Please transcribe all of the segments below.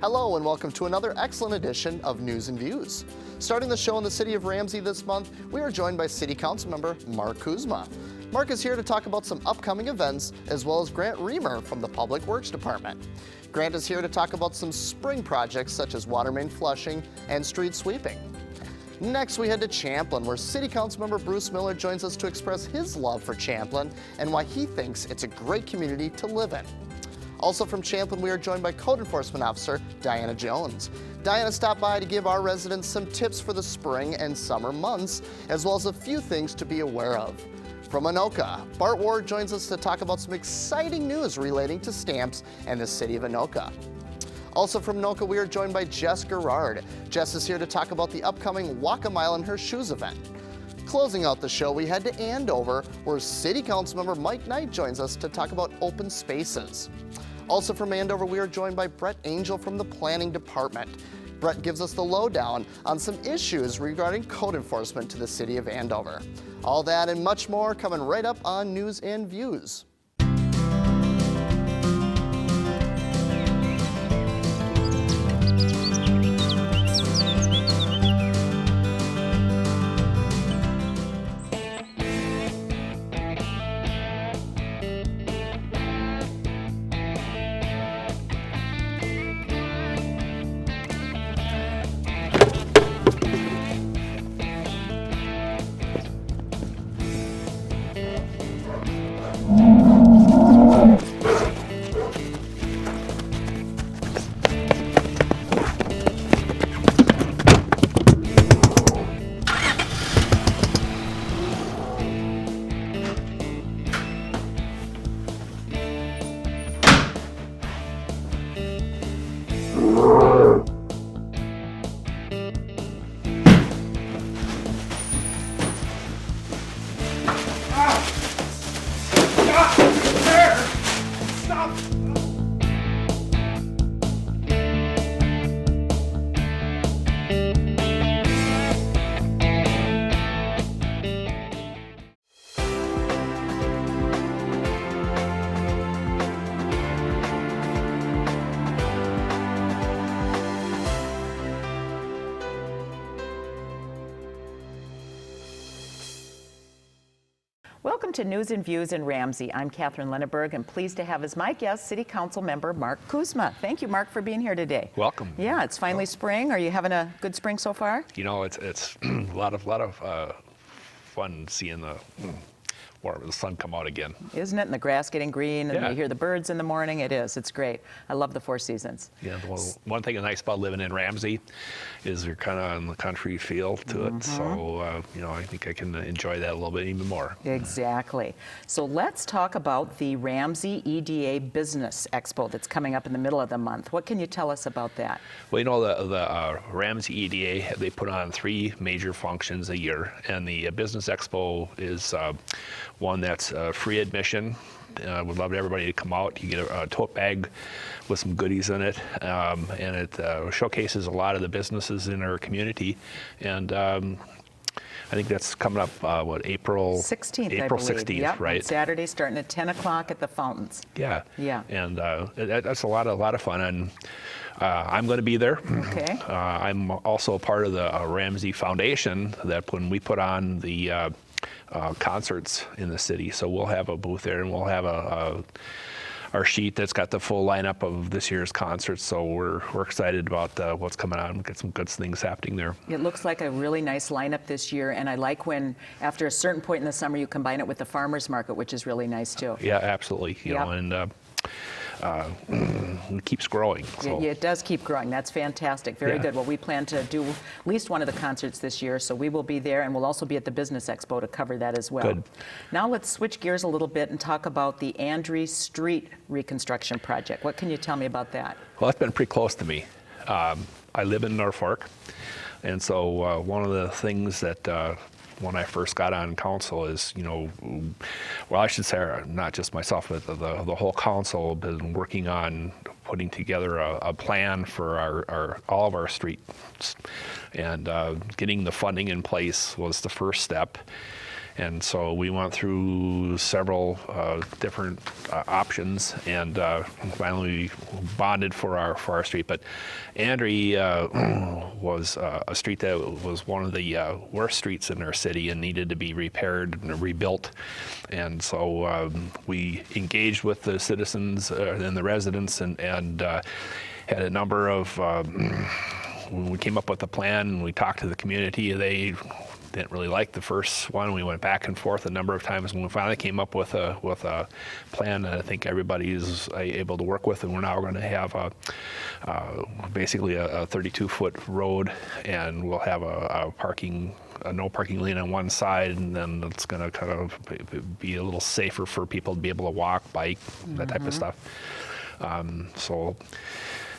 Hello and welcome to another excellent edition of News and Views. Starting the show in the city of Ramsey this month, we are joined by City Council member Mark Kuzma. Mark is here to talk about some upcoming events, as well as Grant Reimer from the Public Works Department. Grant is here to talk about some spring projects such as water main flushing and street sweeping. Next, we head to Champlin, where City Council member Bruce Miller joins us to express his love for Champlin and why he thinks it's a great community to live in. Also from Champlin, we are joined by Code Enforcement Officer Diana Jones. Diana stopped by to give our residents some tips for the spring and summer months, as well as a few things to be aware of. From Anoka, Bart Ward joins us to talk about some exciting news relating to stamps and the city of Anoka. Also from Anoka, we are joined by Jess Girard. Jess is here to talk about the upcoming Walk a Mile in Her Shoes event. Closing out the show, we head to Andover, where City Council member Mike Knight joins us to talk about open spaces. Also from Andover, we are joined by Brett Angell from the Planning Department. Brett gives us the lowdown on some issues regarding code enforcement to the city of Andover. All that and much more coming right up on News and Views. Welcome to News and Views in Ramsey. I'm Catherine Lenneberg and pleased to have as my guest City Council member Mark Kuzma. Thank you, Mark, for being here today. Welcome. Yeah, it's finally spring. Are you having a good spring so far? You know, it's a lot of fun seeing the sun come out again. Isn't it? And the grass getting green, and Yeah. you hear the birds in the morning. It is. It's great. I love the four seasons. Yeah. Well, one thing nice about living in Ramsey is you're kind of in the country feel to it. So, you know, I think I can enjoy that a little bit even more. Exactly. So let's talk about the Ramsey EDA Business Expo that's coming up in the middle of the month. What can you tell us about that? Well, you know, the Ramsey EDA, they put on 3 major functions a year, and the Business Expo is one that's free admission. Would love everybody to come out. You get a tote bag with some goodies in it, and it showcases a lot of the businesses in our community. And I think that's coming up, April 16th, April I believe. 16th, Yep, right? Saturday, starting at 10 o'clock at the fountains. Yeah. Yeah. And that's a lot of fun. And I'm going to be there. Okay. I'm also part of the Ramsey Foundation, that when we put on the concerts in the city, so we'll have a booth there, and we'll have our sheet that's got the full lineup of this year's concerts. So we're excited about what's coming on. We'll get some good things happening there. It looks like a really nice lineup this year, and I like when, after a certain point in the summer, you combine it with the farmers market, which is really nice too. Yeah, absolutely. You know, and it keeps growing. So. Yeah, it does keep growing. That's fantastic. Very good. Well, we plan to do at least one of the concerts this year, so we will be there, and we'll also be at the Business Expo to cover that as well. Good. Now let's switch gears a little bit and talk about the Andre Street reconstruction project. What can you tell me about that? Well, that's been pretty close to me. I live in Norfolk, and so one of the things that when I first got on council is, you know, well, I should say not just myself, but the whole council have been working on putting together a plan for all of our streets, and getting the funding in place was the first step. And so we went through several different options, and finally we bonded for our street. But Andre was a street that was one of the worst streets in our city and needed to be repaired and rebuilt. And so we engaged with the citizens and the residents, and had a number of, when we came up with a plan and we talked to the community, they didn't really like the first one. We went back and forth a number of times, and we finally came up with a plan that I think everybody is able to work with. And we're now going to have basically a 32-foot road, and we'll have a no parking lane on one side, and then it's going to kind of be a little safer for people to be able to walk, bike, that type of stuff. So.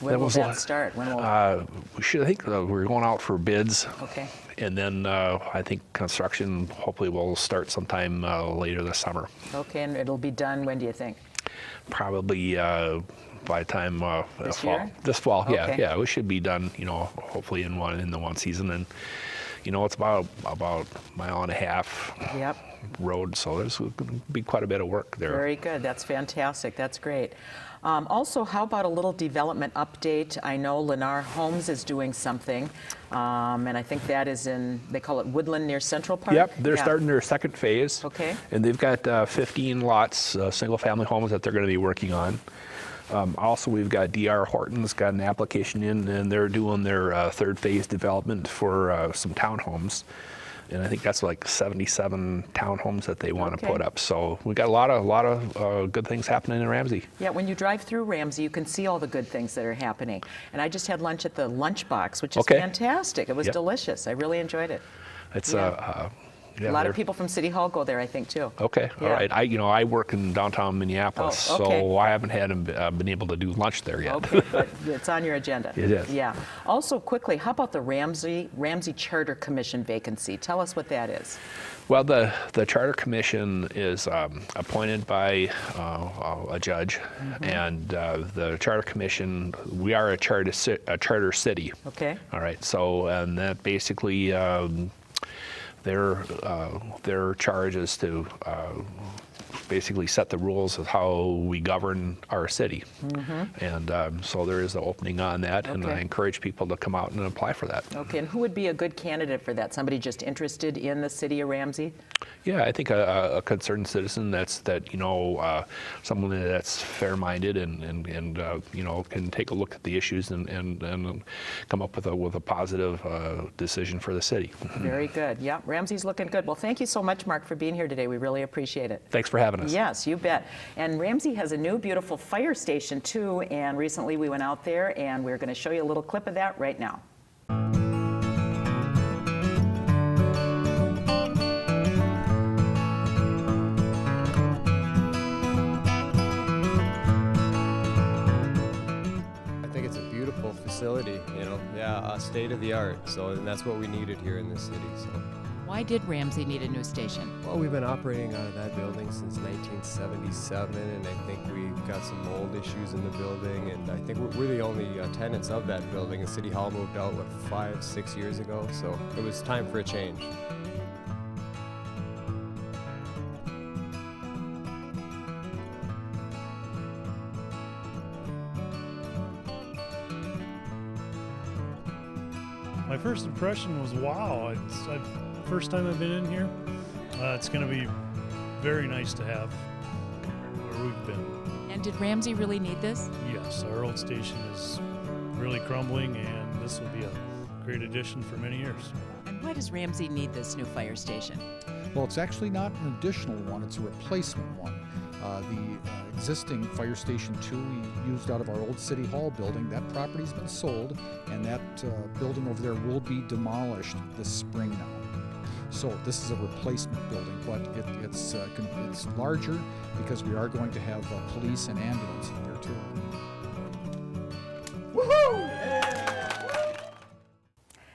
When will that start? When will... we should. I think we're going out for bids. Okay. And then I think construction hopefully will start sometime later this summer. Okay, and it'll be done when do you think? Probably by the time this fall. Year? This fall, okay. yeah. We should be done, hopefully in the one season. And it's about a mile and a half. Yep. Road, so there's going to be quite a bit of work there. Very good. That's fantastic. That's great. Also, how about a little development update? I know Lennar Homes is doing something, and I think that is they call it Woodland near Central Park? Yep, they're starting their second phase. Okay. And they've got 15 lots, single-family homes that they're going to be working on. Also, we've got D.R. Horton's got an application in, and they're doing their third phase development for some townhomes. And I think that's like 77 townhomes that they want to put up. So we got a lot of good things happening in Ramsey. Yeah, when you drive through Ramsey, you can see all the good things that are happening. And I just had lunch at the Lunchbox, which is fantastic. It was delicious. I really enjoyed it. It's a lot of people from City Hall go there, I think, too. Okay, all right. I work in downtown Minneapolis, so I haven't been able to do lunch there yet. Okay, but it's on your agenda. It is. Yeah. Also, quickly, how about the Ramsey Charter Commission vacancy? Tell us what that is. Well, the Charter Commission is appointed by a judge, and the Charter Commission, we are a charter city. Okay. All right. So, and that basically. Their charge is to basically set the rules of how we govern our city. And so there is an opening on that, and I encourage people to come out and apply for that. Okay, and who would be a good candidate for that? Somebody just interested in the city of Ramsey? Yeah, I think a concerned citizen someone that's fair-minded and can take a look at the issues and come up with a positive decision for the city. Very good. Yeah, Ramsey's looking good. Well, thank you so much, Mark, for being here today. We really appreciate it. Thanks for having us. Yes, you bet. And Ramsey has a new beautiful fire station too, and recently we went out there and we're going to show you a little clip of that right now. Facility, state of the art. So, and that's what we needed here in this city. So, why did Ramsey need a new station? Well, we've been operating out of that building since 1977, and I think we've got some mold issues in the building. And I think we're the only tenants of that building. The City Hall moved out 5-6 years ago, so it was time for a change. My first impression was, wow, it's first time I've been in here. It's going to be very nice to have where we've been. And did Ramsey really need this? Yes, our old station is really crumbling, and this will be a great addition for many years. And why does Ramsey need this new fire station? Well, it's actually not an additional one, it's a replacement one. The existing Fire Station 2 we used out of our old City Hall building, that property's been sold, and that building over there will be demolished this spring now. So this is a replacement building, but it's larger because we are going to have police and ambulance in there too. Woohoo!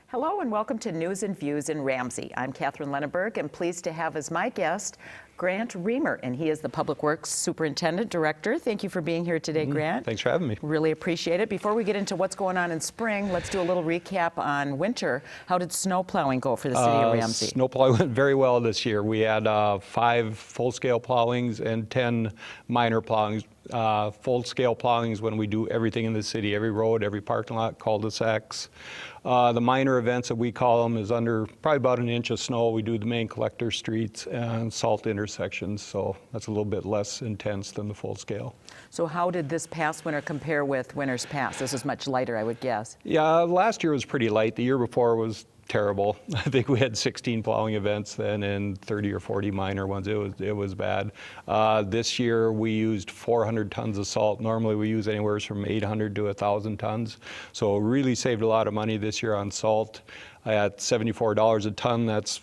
Hello and welcome to News and Views in Ramsey. I'm Catherine Lenneberg and pleased to have as my guest Grant Reimer, and he is the Public Works Superintendent Director. Thank you for being here today, Grant. Thanks for having me. Really appreciate it. Before we get into what's going on in spring, let's do a little recap on winter. How did snow plowing go for the city of Ramsey? Snow plowing went very well this year. We had 5 full-scale plowings and 10 minor plowings. Full-scale plowings when we do everything in the city, every road, every parking lot, cul-de-sacs. The minor events that we call them is under probably about an inch of snow. We do the main collector streets and salt intersections, so that's a little bit less intense than the full scale. So how did this past winter compare with winters past? This is much lighter, I would guess. Yeah, last year was pretty light. The year before was terrible. I think we had 16 plowing events then and 30 or 40 minor ones. It was bad. This year we used 400 tons of salt. Normally we use anywhere from 800 to 1,000 tons. So really saved a lot of money this year on salt. At $74 a ton, that's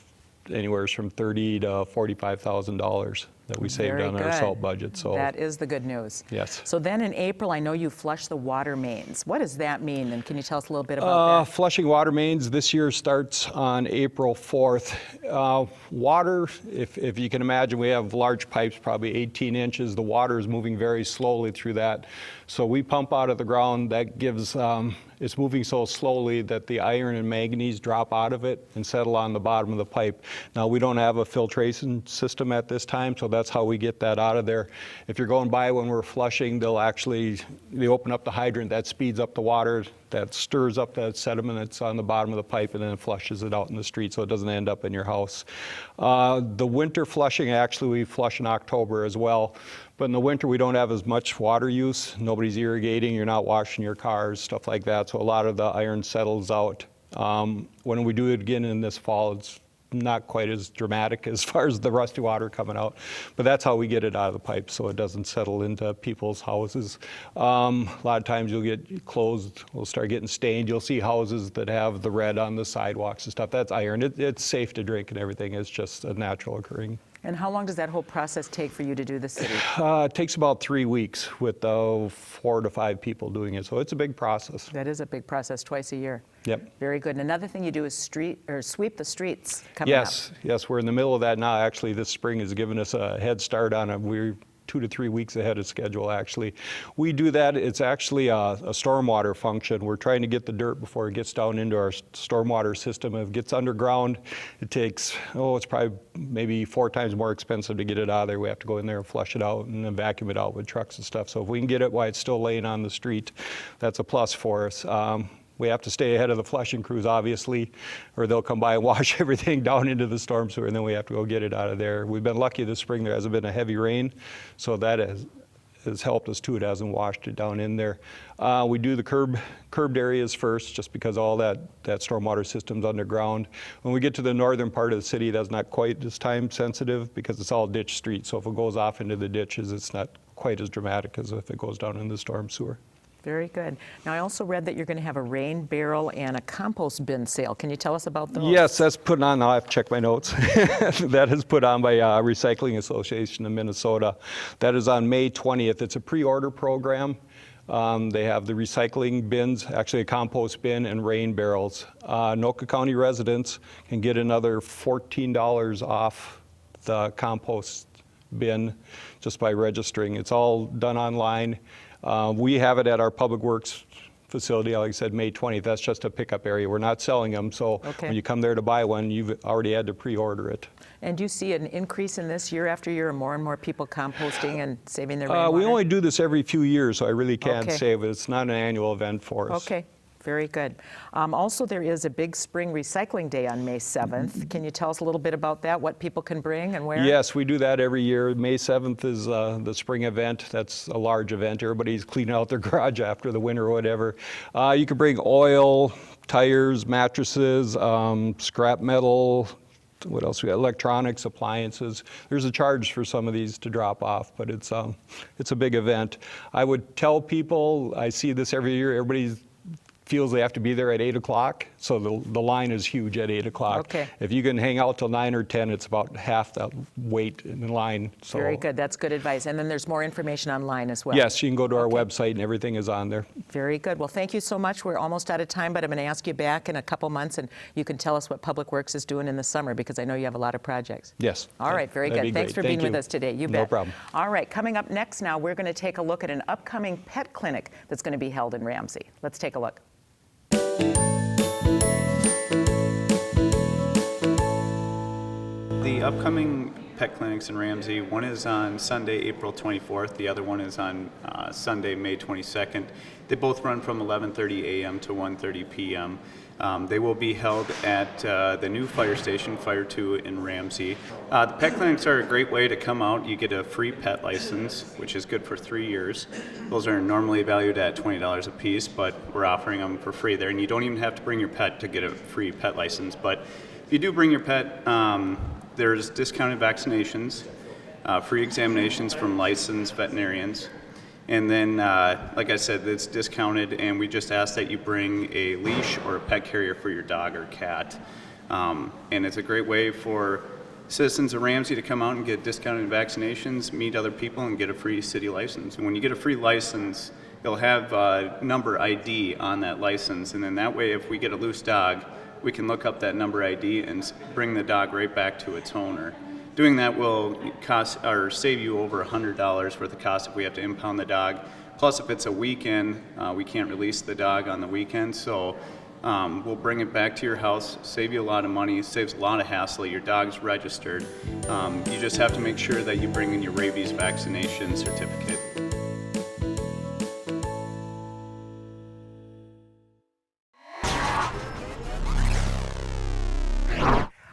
anywhere from $30,000 to $45,000 that we saved on our salt budget. So that is the good news. Yes. So then in April, I know you flushed the water mains. What does that mean? And can you tell us a little bit about that? Flushing water mains this year starts on April 4th. Water, if you can imagine, we have large pipes, probably 18 inches. The water is moving very slowly through that. So we pump out of the ground. That gives, it's moving so slowly that the iron and manganese drop out of it and settle on the bottom of the pipe. Now we don't have a filtration system at this time, so that's how we get that out of there. If you're going by when we're flushing, they open up the hydrant, that speeds up the water, that stirs up that sediment that's on the bottom of the pipe, and then it flushes it out in the street so it doesn't end up in your house. The winter flushing, actually we flush in October as well. But in the winter, we don't have as much water use. Nobody's irrigating, you're not washing your cars, stuff like that. So a lot of the iron settles out. When we do it again in this fall, it's not quite as dramatic as far as the rusty water coming out. But that's how we get it out of the pipe so it doesn't settle into people's houses. A lot of times you'll get clothes will start getting stained. You'll see houses that have the red on the sidewalks and stuff. That's iron. It's safe to drink and everything. It's just a natural occurring. And how long does that whole process take for you to do the city? It takes about 3 weeks with 4 to 5 people doing it, so it's a big process. That is a big process, twice a year. Yep. Very good. And another thing you do is sweep the streets coming up. Yes, we're in the middle of that now. Actually, this spring has given us a head start on it. We're 2 to 3 weeks ahead of schedule, actually. We do that. It's actually a stormwater function. We're trying to get the dirt before it gets down into our stormwater system. If it gets underground, it takes, it's probably maybe 4 times more expensive to get it out of there. We have to go in there and flush it out and then vacuum it out with trucks and stuff. So if we can get it while it's still laying on the street, that's a plus for us. We have to stay ahead of the flushing crews, obviously, or they'll come by and wash everything down into the storm sewer, and then we have to go get it out of there. We've been lucky this spring. There hasn't been a heavy rain, so that has helped us too. It hasn't washed it down in there. We do the curbed areas first, just because all that stormwater system's underground. When we get to the northern part of the city, that's not quite as time sensitive because it's all ditch street. So if it goes off into the ditches, it's not quite as dramatic as if it goes down in the storm sewer. Very good. Now, I also read that you're going to have a rain barrel and a compost bin sale. Can you tell us about those? Yes, that's put on. Now I have to check my notes. That is put on by Recycling Association of Minnesota. That is on May 20th. It's a pre-order program. They have the recycling bins, actually a compost bin, and rain barrels. Anoka County residents can get another $14 off the compost bin just by registering. It's all done online. We have it at our Public Works facility, like I said, May 20th. That's just a pickup area. We're not selling them, so when you come there to buy one, you've already had to pre-order it. And do you see an increase in this year after year, more and more people composting and saving their rainwater? We only do this every few years, so I really can't say, but it's not an annual event for us. Okay. Very good. Also, there is a big spring recycling day on May 7th. Can you tell us a little bit about that, what people can bring and where? Yes, we do that every year. May 7th is the spring event. That's a large event. Everybody's cleaning out their garage after the winter or whatever. You can bring oil, tires, mattresses, scrap metal, what else we got? Electronics, appliances. There's a charge for some of these to drop off, but it's a big event. I would tell people, I see this every year, everybody's feels they have to be there at 8 o'clock, so the line is huge at 8 o'clock. Okay. If you can hang out till 9 or 10, it's about half the wait in the line. So Very good. That's good advice. And then there's more information online as well. yes, you can go to our website and everything is on there. Very good. Well, thank you so much. We're almost out of time, but I'm going to ask you back in a couple months, and you can tell us what Public Works is doing in the summer, because I know you have a lot of projects. Yes. All right. Very That'd good. be Thanks great. for being Thank with you. us today. You No bet. problem. All right. Coming up next now, we're going to take a look at an upcoming pet clinic that's going to be held in Ramsey. Let's take a look. The upcoming pet clinics in Ramsey, one is on Sunday, April 24th. The other one is on Sunday, May 22nd. They both run from 11:30 a.m. to 1:30 p.m. They will be held at the new fire station, Fire 2 in Ramsey. The pet clinics are a great way to come out. You get a free pet license, which is good for 3 years. Those are normally valued at $20 a piece, but we're offering them for free there. And you don't even have to bring your pet to get a free pet license. But if you do bring your pet, there's discounted vaccinations, free examinations from licensed veterinarians. And then, like I said, it's discounted, and we just ask that you bring a leash or a pet carrier for your dog or cat. And it's a great way for citizens of Ramsey to come out and get discounted vaccinations, meet other people, and get a free city license. And when you get a free license, you'll have number ID on that license, and then that way, if we get a loose dog, we can look up that number ID and bring the dog right back to its owner. Doing that will cost or save you over $100 worth of cost if we have to impound the dog. Plus, if it's a weekend, we can't release the dog on the weekend, so we'll bring it back to your house, save you a lot of money, saves a lot of hassle. Your dog's registered. You just have to make sure that you bring in your rabies vaccination certificate.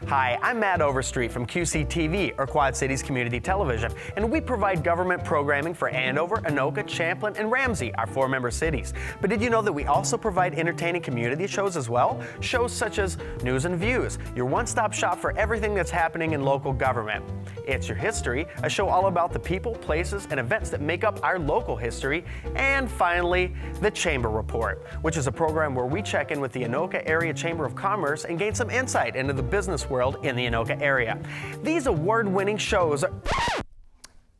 Hi, I'm Matt Overstreet from QCTV, or Quad Cities Community Television, and we provide government programming for Andover, Anoka, Champlin, and Ramsey, our 4-member cities. But did you know that we also provide entertaining community shows as well? Shows such as News and Views, your one-stop shop for everything that's happening in local government. It's Your History, a show all about the people, places, and events that make up our local history. And finally, The Chamber Report, which is a program where we check in with the Anoka Area Chamber of Commerce and gain some insight into the business world in the Anoka area. These award-winning shows are...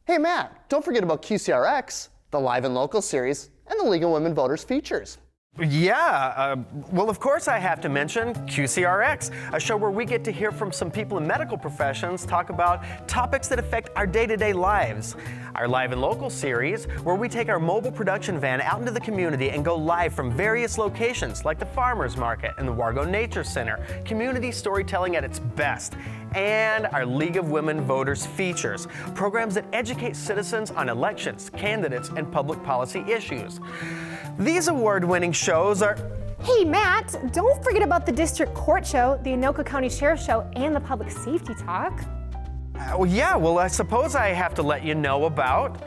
Hey Matt, don't forget about QCRX, the Live and Local series, and the League of Women Voters features. Yeah, well, of course I have to mention QCRX, a show where we get to hear from some people in medical professions talk about topics that affect our day-to-day lives. Our Live and Local series, where we take our mobile production van out into the community and go live from various locations like the Farmers Market and the Wargo Nature Center, community storytelling at its best. And our League of Women Voters features, programs that educate citizens on elections, candidates, and public policy issues. These award-winning shows are... Hey Matt, don't forget about the District Court Show, the Anoka County Sheriff's Show, and the Public Safety Talk. Well, I suppose I have to let you know about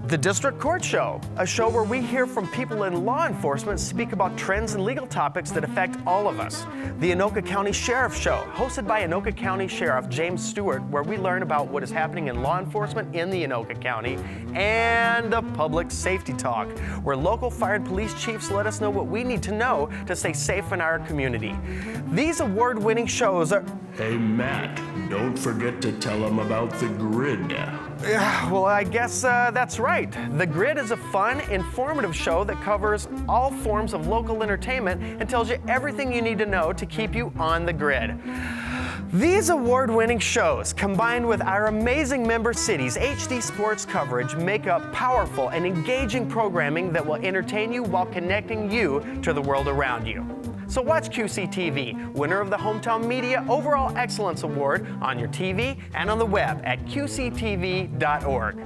the District Court Show, a show where we hear from people in law enforcement speak about trends and legal topics that affect all of us. The Anoka County Sheriff Show, hosted by Anoka County Sheriff James Stewart, where we learn about what is happening in law enforcement in the Anoka County. And the Public Safety Talk, where local fire and police chiefs let us know what we need to know to stay safe in our community. These award-winning shows are... Hey Matt, don't forget to tell them about The Grid. Well, I guess that's right. The Grid is a fun, informative show that covers all forms of local entertainment and tells you everything you need to know to keep you on the grid. These award-winning shows, combined with our amazing member cities' HD sports coverage, make up powerful and engaging programming that will entertain you while connecting you to the world around you. So watch QCTV, winner of the Hometown Media Overall Excellence Award, on your TV and on the web at qctv.org.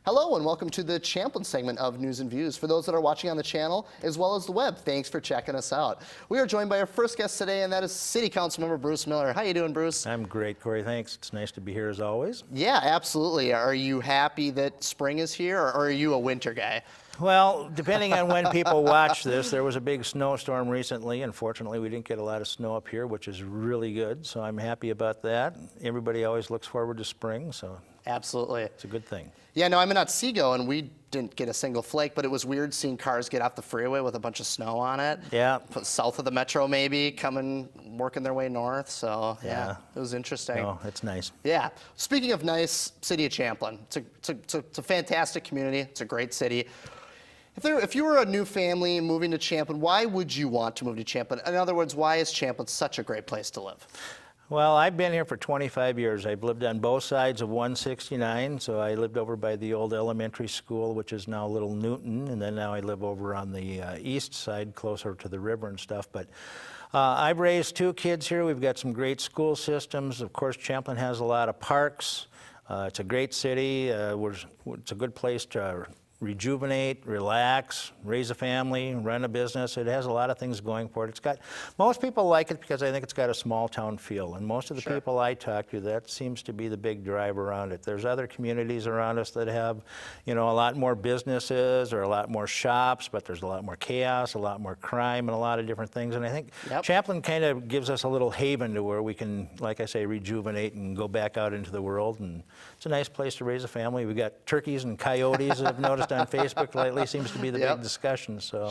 Hello and welcome to the Champlin segment of News and Views. For those that are watching on the channel as well as the web, thanks for checking us out. We are joined by our first guest today, and that is City Council Member Bruce Miller. How you doing, Bruce? I'm great, Corey. Thanks. It's nice to be here as always. Yeah, absolutely. Are you happy that spring is here, or are you a winter guy? Well, depending on when people watch this, there was a big snowstorm recently. Unfortunately, we didn't get a lot of snow up here, which is really good, so I'm happy about that. Everybody always looks forward to spring, so absolutely, it's a good thing. Yeah, no, I'm in Otsego, and we didn't get a single flake, but it was weird seeing cars get off the freeway with a bunch of snow on it. Yeah. South of the metro, maybe, working their way north, so yeah, it was interesting. No, it's nice. Yeah. Speaking of nice, City of Champlin, it's a fantastic community. It's a great city. If you were a new family moving to Champlin, why would you want to move to Champlin? In other words, why is Champlin such a great place to live? Well, I've been here for 25 years. I've lived on both sides of 169, so I lived over by the old elementary school, which is now Little Newton, and then now I live over on the east side, closer to the river and stuff. But I've raised 2 kids here. We've got some great school systems. Of course, Champlin has a lot of parks. It's a great city. It's a good place to rejuvenate, relax, raise a family, run a business. It has a lot of things going for it. Most people like it because I think it's got a small town feel, and most of the people I talk to, that seems to be the big drive around it. There's other communities around us that have, a lot more businesses or a lot more shops, but there's a lot more chaos, a lot more crime, and a lot of different things. And I think Champlin kind of gives us a little haven to where we can, like I say, rejuvenate and go back out into the world. And it's a nice place to raise a family. We've got turkeys and coyotes that I've noticed on Facebook lately, seems to be the big discussion. So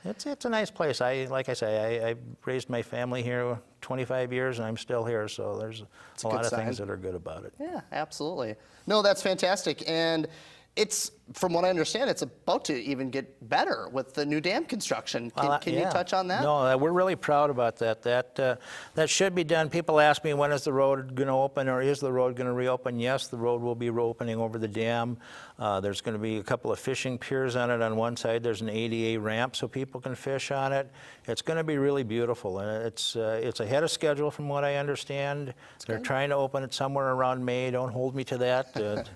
it's a nice place. Like I say, I raised my family here 25 years and I'm still here, so there's a lot of things that are good about it. Yeah, absolutely. No, that's fantastic. And it's, from what I understand, it's about to even get better with the new dam construction. Can you touch on that? No, we're really proud about that. That should be done. People ask me, when is the road going to open, or is the road going to reopen? Yes, the road will be reopening over the dam. There's going to be a couple of fishing piers on it. On one side, there's an ADA ramp so people can fish on it. It's going to be really beautiful, and it's ahead of schedule from what I understand. They're trying to open it somewhere around May. Don't hold me to that.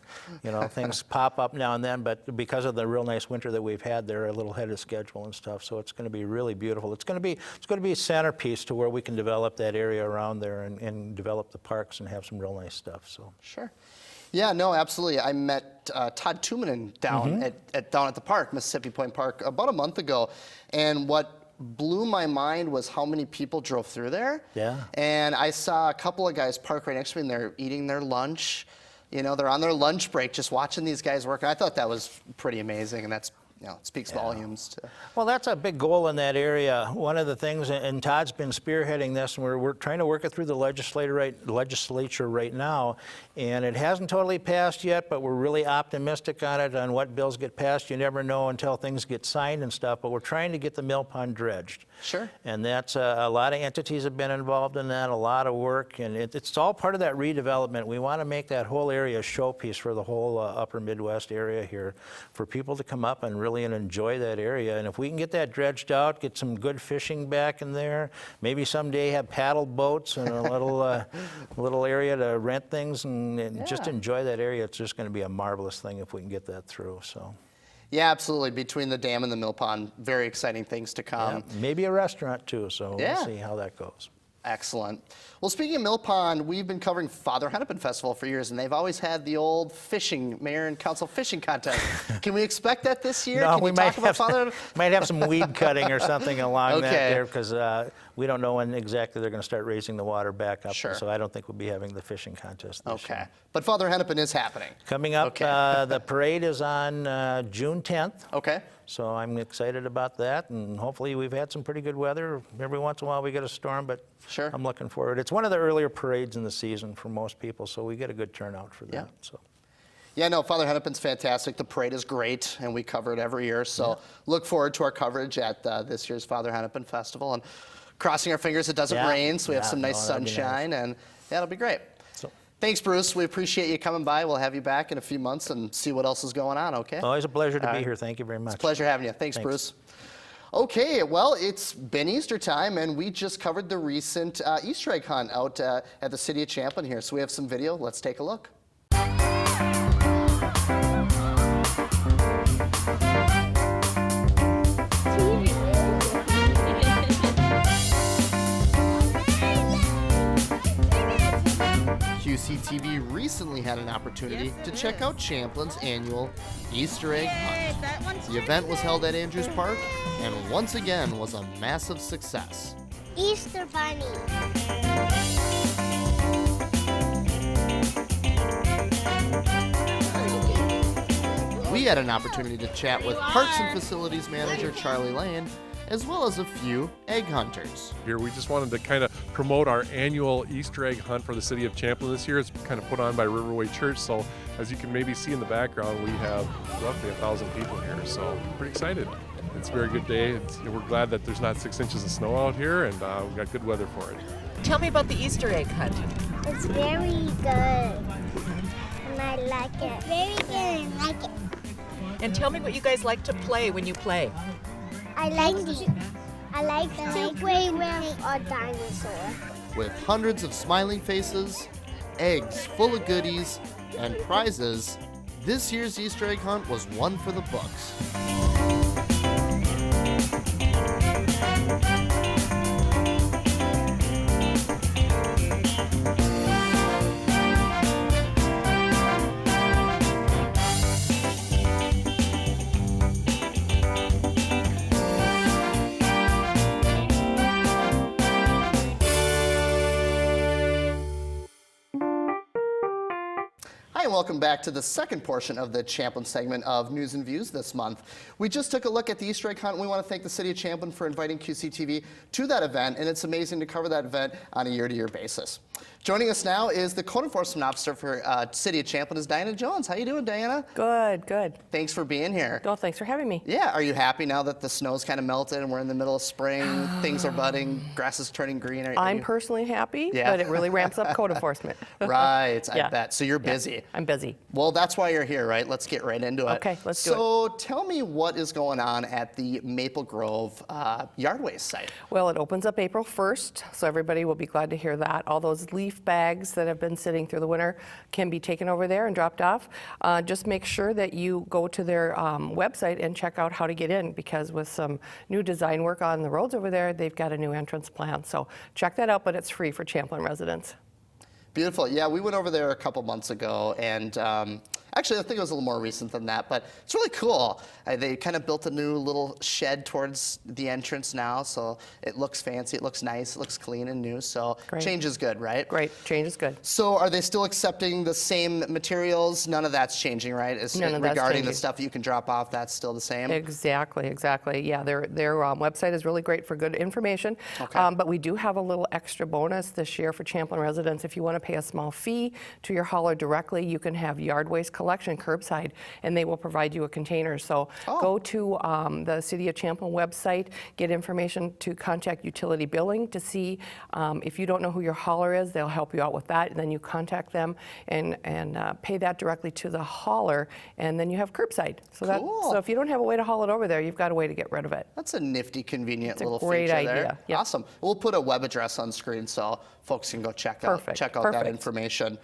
Things pop up now and then, but because of the real nice winter that we've had, they're a little ahead of schedule and stuff. So it's going to be really beautiful. It's going to be a centerpiece to where we can develop that area around there and develop the parks and have some real nice stuff. So Yeah, no, absolutely. I met Todd Tumanen down at the park, Mississippi Point Park, about a month ago, and what blew my mind was how many people drove through there. Yeah. And I saw a couple of guys park right next to me, and they're eating their lunch. They're on their lunch break, just watching these guys work. I thought that was pretty amazing, and that's it speaks volumes to. Well, that's a big goal in that area. One of the things, and Todd's been spearheading this, and we're trying to work it through the legislature right now, and it hasn't totally passed yet, but we're really optimistic on it, on what bills get passed. You never know until things get signed and stuff, but we're trying to get the mill pond dredged. And that's a lot of entities have been involved in that, a lot of work, and it's all part of that redevelopment. We want to make that whole area a showpiece for the whole upper Midwest area here, for people to come up and really enjoy that area. And if we can get that dredged out, get some good fishing back in there, maybe someday have paddle boats and a little area to rent things and just enjoy that area, it's just going to be a marvelous thing if we can get that through. So. Yeah, absolutely. Between the dam and the mill pond, very exciting things to come. Yeah, maybe a restaurant too, so we'll see how that goes. Excellent. Well, speaking of Mill Pond, we've been covering Father Hennepin Festival for years, and they've always had the old mayor and council fishing contest. Can we expect that this year? No, Can we might have some weed cutting or something along that there, because we don't know when exactly they're going to start raising the water back up. So I don't think we'll be having the fishing contest this year. But Father Hennepin is happening. Coming up, the parade is on June 10th. So I'm excited about that, and hopefully we've had some pretty good weather. Every once in a while we get a storm, but I'm looking forward. It's one of the earlier parades in the season for most people, so we get a good turnout for that. Yeah, no, Father Hennepin's fantastic. The parade is great, and we cover it every year. So look forward to our coverage at this year's Father Hennepin Festival, and crossing our fingers it doesn't rain, so we have some nice sunshine, and it'll be great. Thanks, Bruce. We appreciate you coming by. We'll have you back in a few months and see what else is going on, okay? Always a pleasure to be here. Thank you very much. It's a pleasure having you. Thanks, Bruce. Okay, well, it's been Easter time, and we just covered the recent Easter egg hunt out at the city of Champlin here. So we have some video. Let's take a look. recently had an opportunity to check out Champlin's annual Easter egg hunt. The event was held at Andrews Park and once again was a massive success. Easter Bunny. We had an opportunity to chat with Parks and Facilities Manager Charlie Lane, as well as a few egg hunters. Here, we just wanted to kind of promote our annual Easter egg hunt for the city of Champlin this year. It's kind of put on by Riverway Church, so as you can maybe see in the background, we have roughly 1,000 people here, so pretty excited. It's a very good day. We're glad that there's not 6 inches of snow out here, and we've got good weather for it. Tell me about the Easter egg hunt. It's very good, and I like it. It's very good, and I like it. And tell me what you guys like to play when you play. I like to play with a dinosaur. With hundreds of smiling faces, eggs full of goodies, and prizes, this year's Easter egg hunt was one for the books. Hi, and welcome back to the second portion of the Champlin segment of News and Views this month. We just took a look at the Easter egg hunt, and we want to thank the City of Champlin for inviting QCTV to that event, and it's amazing to cover that event on a year-to-year basis. Joining us now is the Code Enforcement Officer for City of Champlin, is Diana Jones. How you doing, Diana? Good, good. Thanks for being here. Oh, thanks for having me. Yeah, are you happy now that the snow's kind of melted and we're in the middle of spring, things are budding, grass is turning green? I'm personally happy, Yeah. but it really ramps up code enforcement. Right, Yeah. I bet. So you're busy. Yeah, I'm busy. Well, that's why you're here, right? Let's get right into it. Okay, let's do it. So tell me what is going on at the Maple Grove yard waste site. Well, it opens up April 1st, so everybody will be glad to hear that. All those leaf bags that have been sitting through the winter can be taken over there and dropped off. Just make sure that you go to their website and check out how to get in, because with some new design work on the roads over there, they've got a new entrance plan. So check that out, but it's free for Champlin residents. Beautiful. Yeah, we went over there a couple months ago, and actually I think it was a little more recent than that, but it's really cool. They kind of built a new little shed towards the entrance now, so it looks fancy, it looks nice, it looks clean and new, so Great. Change is good, right? Great, change is good. So are they still accepting the same materials? None of that's changing, right? None of that's regarding changing. the stuff you can drop off, that's still the same? Exactly, exactly. Yeah, their website is really great for good information. Okay. But we do have a little extra bonus this year for Champlin residents. If you want to pay a small fee to your hauler directly, you can have yard waste collection curbside, and they will provide you a container. So go to the City of Champlin website, get information to contact utility billing to see if you don't know who your hauler is, they'll help you out with that. And then you contact them and pay that directly to the hauler, and then you have curbside. So Cool. so if you don't have a way to haul it over there, you've got a way to get rid of it. That's a nifty, convenient It's a little great feature idea. there. Yep. Awesome. We'll put a web address on screen so folks can go check out that Perfect. information.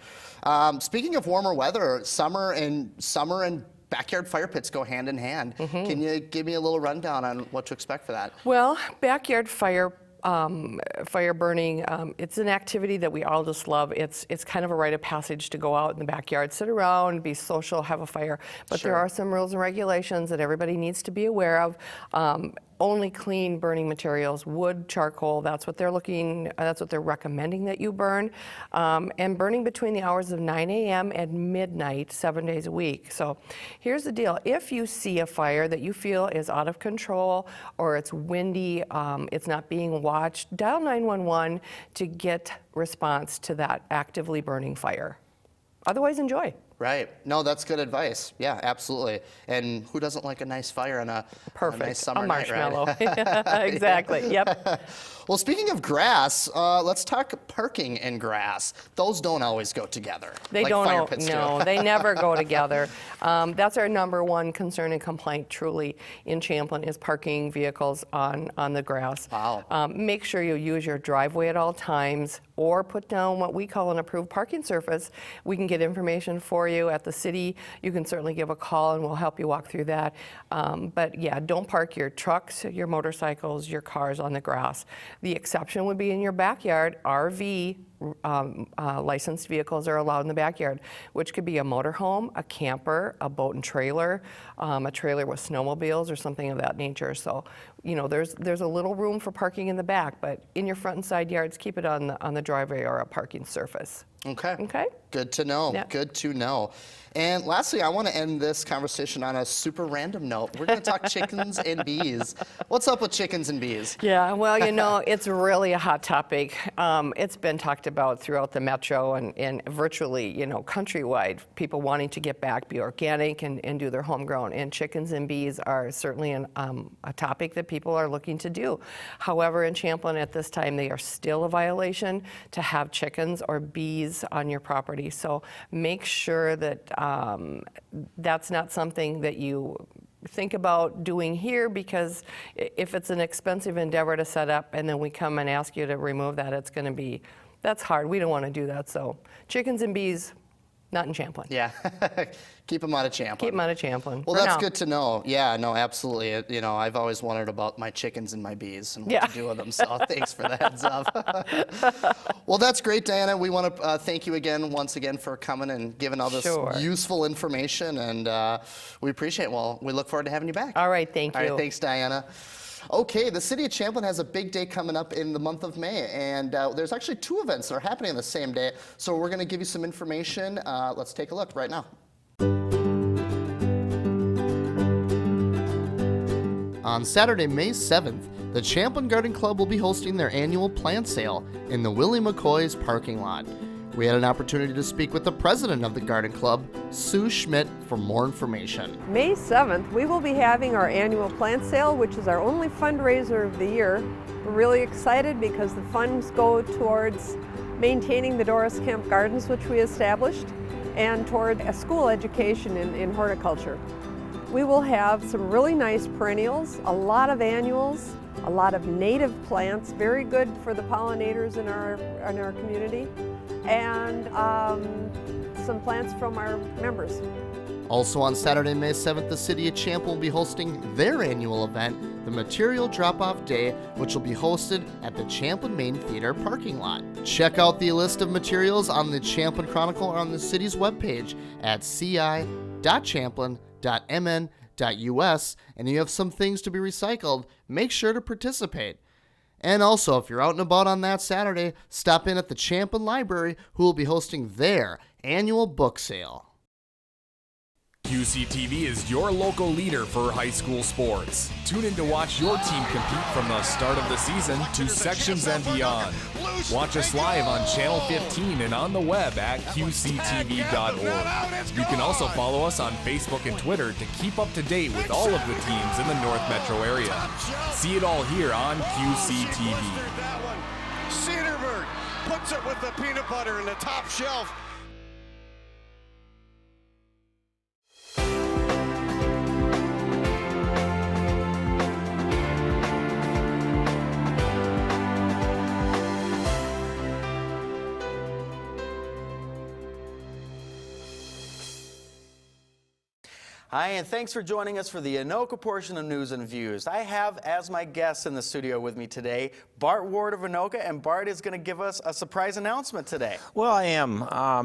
Speaking of warmer weather, summer and backyard fire pits go hand in hand. Can you give me a little rundown on what to expect for that? Well, backyard fire burning, it's an activity that we all just love. It's kind of a rite of passage to go out in the backyard, sit around, be social, have a fire. But Sure. there are some rules and regulations that everybody needs to be aware of. Only clean burning materials, wood, charcoal, that's what they're recommending that you burn. And burning between the hours of 9 a.m. and midnight, 7 days a week. So here's the deal. If you see a fire that you feel is out of control, or it's windy, it's not being watched, dial 911 to get response to that actively burning fire. Otherwise, enjoy. Right. No, that's good advice. Yeah, absolutely. And who doesn't like a nice fire on a nice summer night, right? marshmallow. Exactly. Yep. Well, speaking of grass, let's talk parking and grass. Those don't always go together. They like don't. fire pits do. No, they never go together. That's our number one concern and complaint, truly, in Champlin, is parking vehicles on the grass. Wow. Make sure you use your driveway at all times, or put down what we call an approved parking surface. We can get information for for you at the city, you can certainly give a call and we'll help you walk through that. But yeah, don't park your trucks, your motorcycles, your cars on the grass. The exception would be in your backyard. RV licensed vehicles are allowed in the backyard, which could be a motorhome, a camper, a boat and trailer, a trailer with snowmobiles or something of that nature. So, you know, there's a little room for parking in the back, but in your front and side yards, keep it on the driveway or a parking surface. Okay. Okay. Good to know. Yeah. Good to know. And lastly, I want to end this conversation on a super random note. We're going to talk chickens and bees. What's up with chickens and bees? Yeah, well, you know, it's really a hot topic. It's been talked about throughout the metro and virtually, you know, countrywide, people wanting to get back, be organic and do their homegrown. And chickens and bees are certainly a topic that people are looking to do. However, in Champlin at this time, they are still a violation to have chickens or bees on your property. So make sure that that's not something that you think about doing here, because if it's an expensive endeavor to set up and then we come and ask you to remove that, it's going to be, that's hard. We don't want to do that. So chickens and bees, not in Champlin. Yeah. Keep them out of Champlin. Keep them out of Champlin. Well, that's good to know. Yeah, no, absolutely. You know, I've always wondered about my chickens and my bees and what to do with them, so thanks for the heads up. Well, that's great, Diana. We want to thank you again, once again, for coming and giving all this useful information, and we appreciate it. Well, we look forward to having you back. All right, thank you. All right, thanks, Diana. Okay, the City of Champlin has a big day coming up in the month of May, and there's actually 2 events that are happening on the same day, so we're going to give you some information. Let's take a look right now. On Saturday, May 7th, the Champlin Garden Club will be hosting their annual plant sale in the Willie McCoy's parking lot. We had an opportunity to speak with the president of the Garden Club, Sue Schmidt, for more information. May 7th, we will be having our annual plant sale, which is our only fundraiser of the year. We're really excited because the funds go towards maintaining the Doris Kemp Gardens, which we established, and toward a school education in horticulture. We will have some really nice perennials, a lot of annuals, a lot of native plants, very good for the pollinators in our community, and some plants from our members. Also on Saturday, May 7th, the City of Champlin will be hosting their annual event, the Material Drop-Off Day, which will be hosted at the Champlin Main Theater parking lot. Check out the list of materials on the Champlin Chronicle or on the city's webpage at ci.champlin.mn.us, and you have some things to be recycled. Make sure to participate. And also, if you're out and about on that Saturday, stop in at the Champlin Library, who will be hosting their annual book sale. QCTV is your local leader for high school sports. Tune in to watch your team compete from the start of the season to sections and beyond. Watch us live on Channel 15 and on the web at QCTV.org. You can also follow us on Facebook and Twitter to keep up to date with all of the teams in the North Metro area. See it all here on QCTV. Cedarburg puts it with the peanut butter in the top shelf. Hi, and thanks for joining us for the Anoka portion of News and Views. I have as my guest in the studio with me today, Bart Ward of Anoka, and Bart is going to give us a surprise announcement today. Well, I am,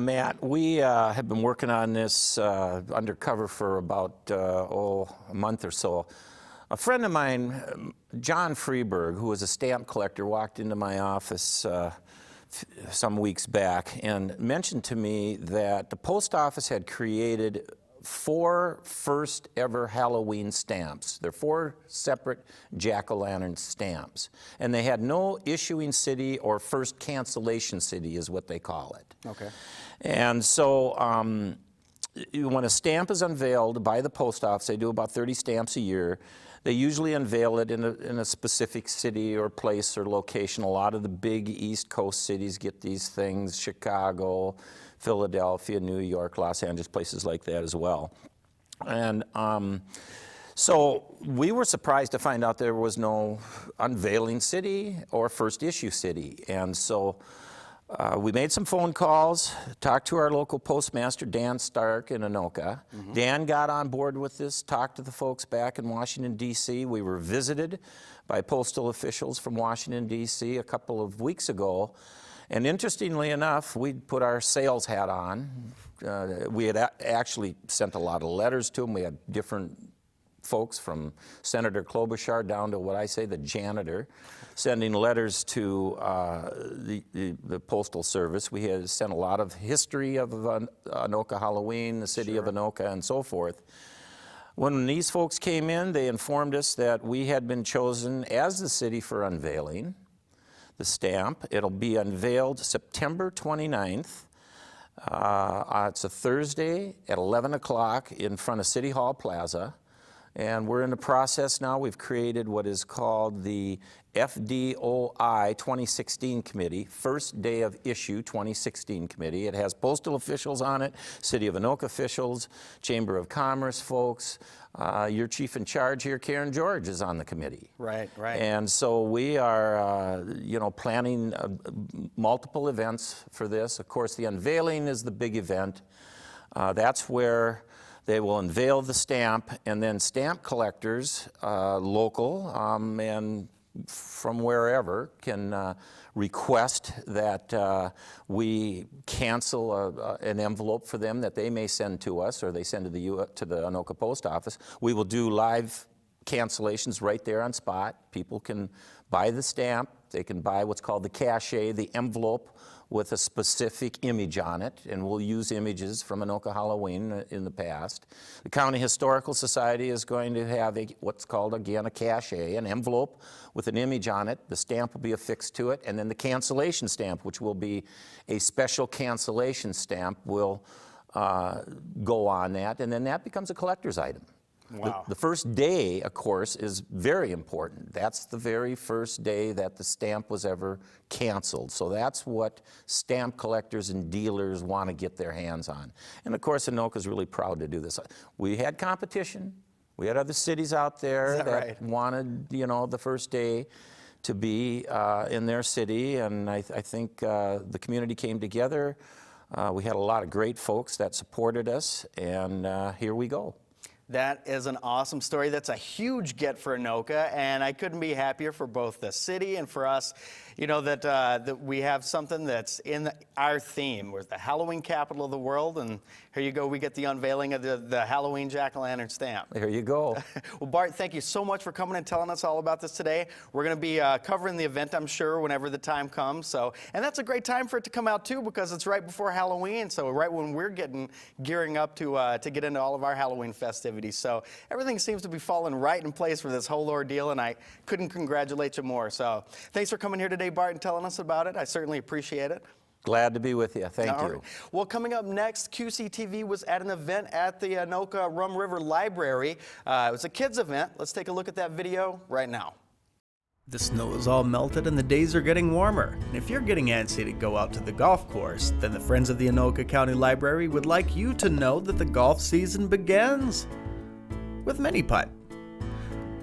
Matt. We have been working on this undercover for about a month or so. A friend of mine, John Freeberg, who was a stamp collector, walked into my office some weeks back and mentioned to me that the post office had created 4 first ever Halloween stamps. They're 4 separate jack-o'-lantern stamps. And they had no issuing city or first cancellation city is what they call it. Okay. And so when a stamp is unveiled by the post office, they do about 30 stamps a year. They usually unveil it in a specific city or place or location. A lot of the big East Coast cities get these things, Chicago, Philadelphia, New York, Los Angeles, places like that as well. And so we were surprised to find out there was no unveiling city or first issue city. And so We made some phone calls, talked to our local postmaster, Dan Stark in Anoka. Dan got on board with this, talked to the folks back in Washington, D.C. We were visited by postal officials from Washington, D.C. a couple of weeks ago. And interestingly enough, we put our sales hat on. We had actually sent a lot of letters to them. We had different folks from Senator Klobuchar down to what I say the janitor, sending letters to the Postal Service. We had sent a lot of history of Anoka Halloween, the city of Anoka, and so forth. When these folks came in, they informed us that we had been chosen as the city for unveiling the stamp. It'll be unveiled September 29th. It's a Thursday at 11 o'clock in front of City Hall Plaza. And we're in the process now. We've created what is called the FDOI 2016 Committee, First Day of Issue 2016 Committee. It has postal officials on it, City of Anoka officials, Chamber of Commerce folks. Your chief in charge here, Karen George, is on the committee. Right. And so we are, planning multiple events for this. Of course, the unveiling is the big event. That's where they will unveil the stamp, and then stamp collectors, local and from wherever, can request that we cancel an envelope for them that they may send to us, or they send to the Anoka Post Office. We will do live cancellations right there on spot. People can buy the stamp. They can buy what's called the cachet, the envelope, with a specific image on it, and we'll use images from Anoka Halloween in the past. The County Historical Society is going to have what's called, again, a cachet, an envelope with an image on it. The stamp will be affixed to it, and then the cancellation stamp, which will be a special cancellation stamp, will go on that, and then that becomes a collector's item. Wow. The first day, of course, is very important. That's the very first day that the stamp was ever canceled. So that's what stamp collectors and dealers want to get their hands on. And of course, Anoka's really proud to do this. We had competition. We had other cities out there that wanted, the first day to be in their city, and I think the community came together. We had a lot of great folks that supported us, and here we go. That is an awesome story. That's a huge get for Anoka, and I couldn't be happier for both the city and for us, that we have something that's in our theme. We're the Halloween capital of the world, and here you go. We get the unveiling of the Halloween jack-o'-lantern stamp. There you go. Well, Bart, thank you so much for coming and telling us all about this today. We're going to be covering the event, I'm sure, whenever the time comes. And that's a great time for it to come out, too, because it's right before Halloween, so right when we're gearing up to get into all of our Halloween festivities. So everything seems to be falling right in place for this whole ordeal, and I couldn't congratulate you more. So thanks for coming here today, Bart, and telling us about it. I certainly appreciate it. Glad to be with you. Thank you. Right. Well, coming up next, QCTV was at an event at the Anoka Rum River Library. It was a kids event. Let's take a look at that video right now. The snow is all melted and the days are getting warmer. And if you're getting antsy to go out to the golf course, then the Friends of the Anoka County Library would like you to know that the golf season begins with Mini Putt.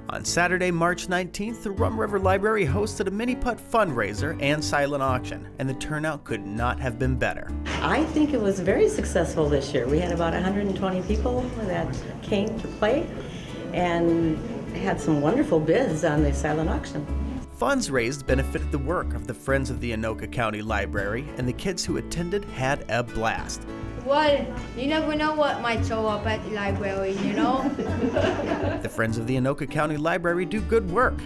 On Saturday, March 19th, the Rum River Library hosted a Mini Putt fundraiser and silent auction, and the turnout could not have been better. I think it was very successful this year. We had about 120 people that came to play and had some wonderful bids on the silent auction. Funds raised benefited the work of the Friends of the Anoka County Library, and the kids who attended had a blast. Well, you never know what might show up at the library, The Friends of the Anoka County Library do good work.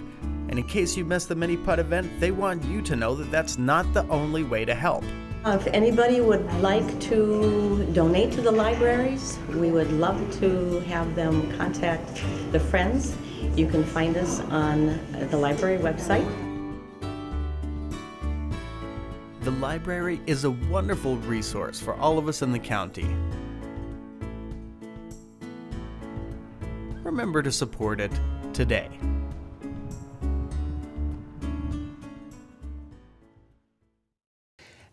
And in case you missed the Mini Putt event, they want you to know that that's not the only way to help. If anybody would like to donate to the libraries, we would love to have them contact the Friends. You can find us on the library website. The library is a wonderful resource for all of us in the county. Remember to support it today.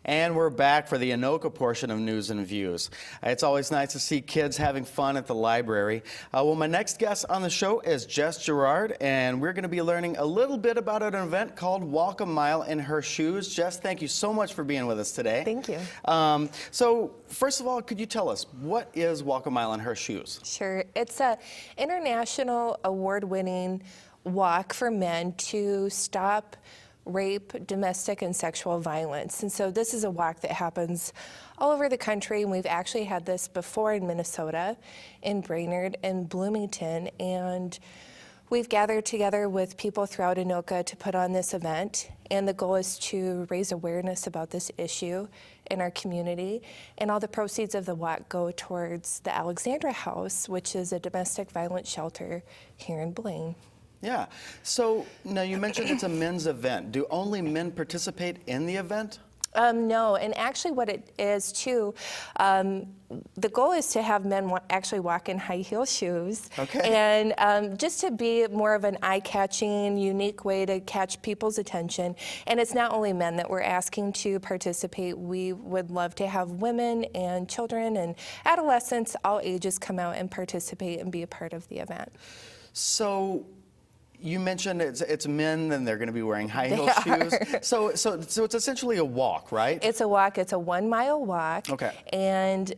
And we're back for the Anoka portion of News and Views. It's always nice to see kids having fun at the library. Well, my next guest on the show is Jess Girard, and we're going to be learning a little bit about an event called Walk a Mile in Her Shoes. Jess, thank you so much for being with us today. Thank you. So, first of all, could you tell us, what is Walk a Mile in Her Shoes? Sure. It's an international award-winning walk for men to stop rape, domestic and sexual violence. And so this is a walk that happens all over the country, and we've actually had this before in Minnesota, in Brainerd and Bloomington, and we've gathered together with people throughout Anoka to put on this event, and the goal is to raise awareness about this issue in our community, and all the proceeds of the walk go towards the Alexandra House, which is a domestic violence shelter here in Blaine. Yeah. So now you mentioned it's a men's event. Do only men participate in the event? No, and actually what it is too, the goal is to have men actually walk in high heel shoes. Okay. And just to be more of an eye-catching, unique way to catch people's attention. And it's not only men that we're asking to participate. We would love to have women and children and adolescents, all ages, come out and participate and be a part of the event. So you mentioned it's men, and they're going to be wearing high heel shoes. So it's essentially a walk, right? It's a walk. It's a 1 mile walk. Okay. And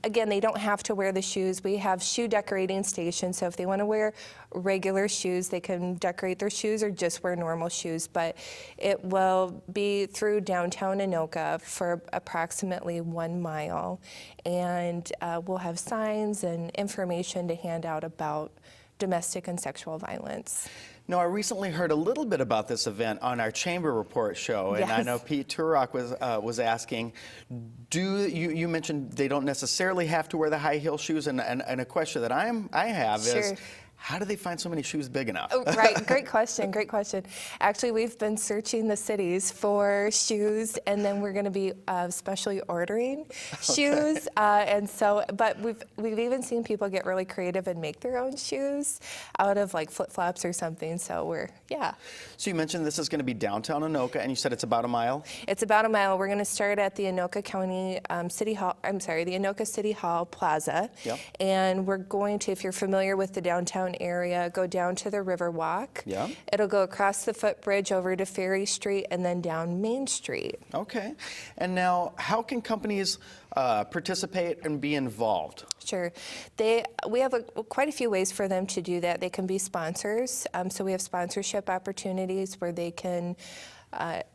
again, they don't have to wear the shoes. We have shoe decorating stations, so if they want to wear regular shoes, they can decorate their shoes or just wear normal shoes. But it will be through downtown Anoka for approximately 1 mile, and we'll have signs and information to hand out about domestic and sexual violence. Now, I recently heard a little bit about this event on our Chamber Report show, and I know Pete Turok was asking, you mentioned they don't necessarily have to wear the high heel shoes, and a question that I have is, how do they find so many shoes big enough? Oh, right, great question, great question. Actually, we've been searching the cities for shoes, and then we're going to be specially ordering shoes. And so, but we've even seen people get really creative and make their own shoes out of like flip-flops or something. So So you mentioned this is going to be downtown Anoka, and you said it's about a mile? It's about a mile. We're going to start at the Anoka County City Hall, the Anoka City Hall Plaza. Yep. And we're going to, if you're familiar with the downtown area, go down to the Riverwalk. Yeah. It'll go across the footbridge over to Ferry Street and then down Main Street. Okay. And now, how can companies participate and be involved? Sure. We have quite a few ways for them to do that. They can be sponsors. So we have sponsorship opportunities where they can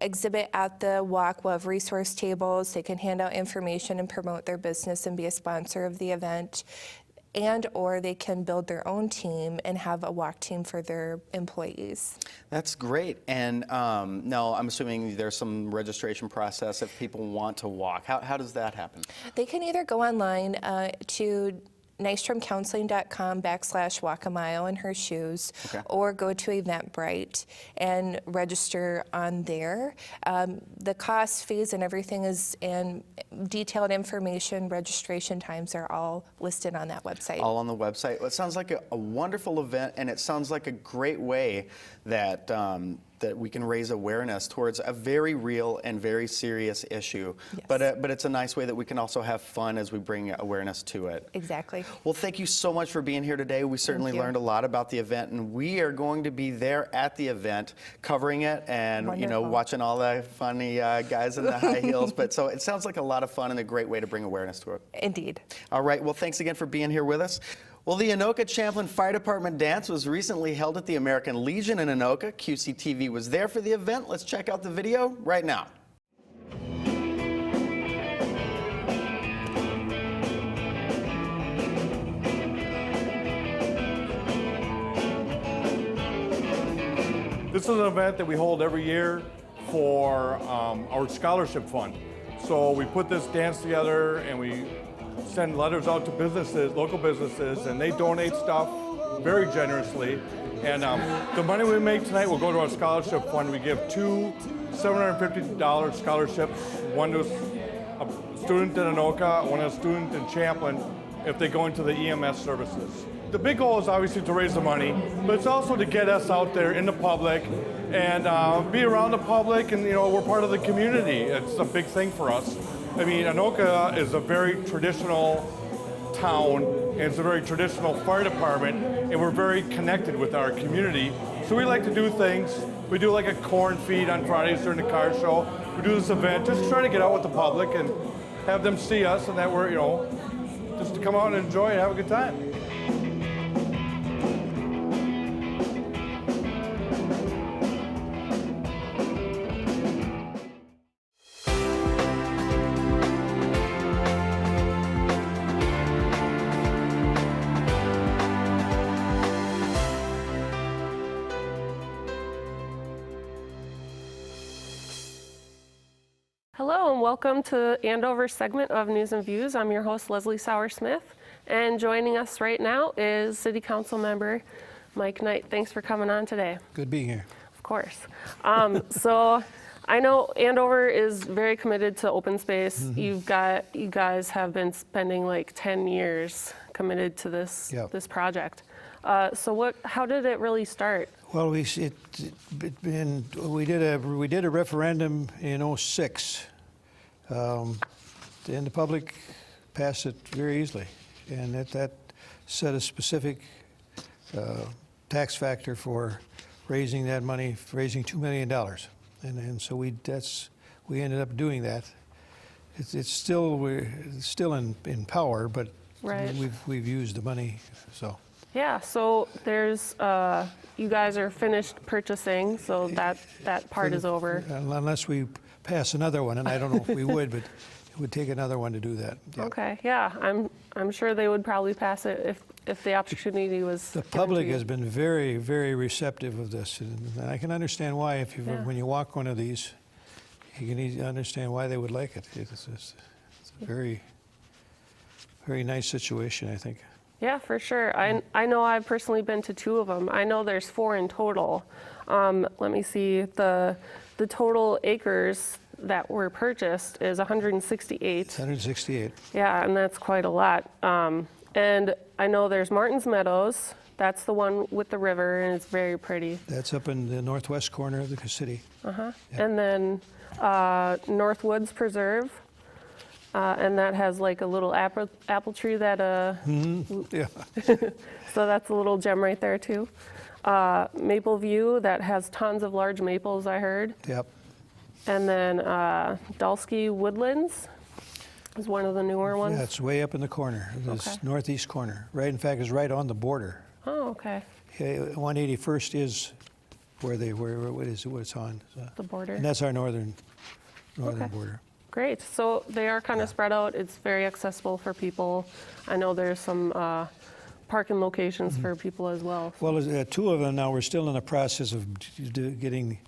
exhibit at the walk. We'll have resource tables. They can hand out information and promote their business and be a sponsor of the event. And or they can build their own team and have a walk team for their employees. That's great. And now I'm assuming there's some registration process if people want to walk. How does that happen? They can either go online to nystromcounseling.com/walk-a-mile in her shoes, or go to Eventbrite and register on there. The cost, fees, and everything and detailed information, registration times are all listed on that website. All on the website. Well, it sounds like a wonderful event, and it sounds like a great way that that we can raise awareness towards a very real and very serious issue. Yes. But it's a nice way that we can also have fun as we bring awareness to it. Exactly. Well, thank you so much for being here today. We certainly learned a lot about the event, and we are going to be there at the event covering it and watching all the funny guys in the high heels. But so it sounds like a lot of fun and a great way to bring awareness to it. Indeed. All right. Well, thanks again for being here with us. Well, the Anoka Champlin Fire Department dance was recently held at the American Legion in Anoka. QCTV was there for the event. Let's check out the video right now. This is an event that we hold every year for our scholarship fund. So we put this dance together and we send letters out to businesses, local businesses, and they donate stuff very generously. And the money we make tonight will go to our scholarship fund. We give 2 $750 scholarships, one to a student in Anoka, one to a student in Champlin, if they go into the EMS services. The big goal is obviously to raise the money, but it's also to get us out there in the public and be around the public, and we're part of the community. It's a big thing for us. I mean, Anoka is a very traditional town, and it's a very traditional fire department, and we're very connected with our community. So we like to do things. We do like a corn feed on Fridays during the car show. We do this event just to try to get out with the public and have them see us, and that we're, just to come out and enjoy and have a good time. Hello and welcome to Andover's segment of News and Views. I'm your host, Leslie Sauer-Smith, and joining us right now is City Council member Mike Knight. Thanks for coming on today. Good being here. Of course. So I know Andover is very committed to open space. Mm-hmm. You guys have been spending like 10 years committed to this project. So how did it really start? Well, we did a referendum in '06, and the public passed it very easily, and that set a specific tax factor for raising that money, raising $2 million, and so we ended up doing that. We're still in power, but right. we've used the money, so. Yeah, so there's, you guys are finished purchasing, so that part is over. Unless we pass another one, and I don't know if we would, but it would take another one to do that. Yeah. Okay, yeah, I'm sure they would probably pass it if the opportunity was. The public has been very, very receptive of this, and I can understand why. When you walk one of these, you can understand why they would like it. It's a very, very nice situation, I think. Yeah, for sure. I know I've personally been to 2 of them. I know there's 4 in total. Let me see. The total acres that were purchased is 168. 168. Yeah, and that's quite a lot. And I know there's Martin's Meadows. That's the one with the river, and it's very pretty. That's up in the northwest corner of the city. Uh-huh. Yep. And then North Woods Preserve. And that has like a little apple tree that, yeah. So that's a little gem right there too. Maple View, that has tons of large maples, I heard. Yep. And then Dalsky Woodlands is one of the newer ones. Yeah, it's way up in the corner, this northeast corner. Right, in fact, it's right on the border. Oh, okay. 181st is what it's on. So. The border. And that's our northern border. Great. So they are kind of spread out. It's very accessible for people. I know there's some parking locations for people as well. Well, 2 of them now. We're still in the process of getting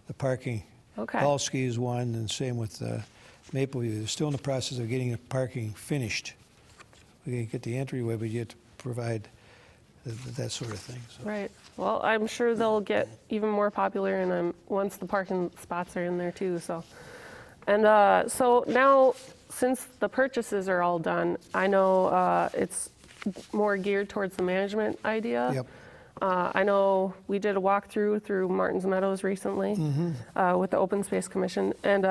the parking. Okay. Dalsky is one, and same with Mapleview. They're still in the process of getting the parking finished. We can get the entryway, but you have to provide that sort of thing. So. Right. Well, I'm sure they'll get even more popular, and once the parking spots are in there too. So. And so now, since the purchases are all done, I know it's more geared towards the management idea. Yep. I know we did a walkthrough through Martin's Meadows recently with the Open Space Commission, and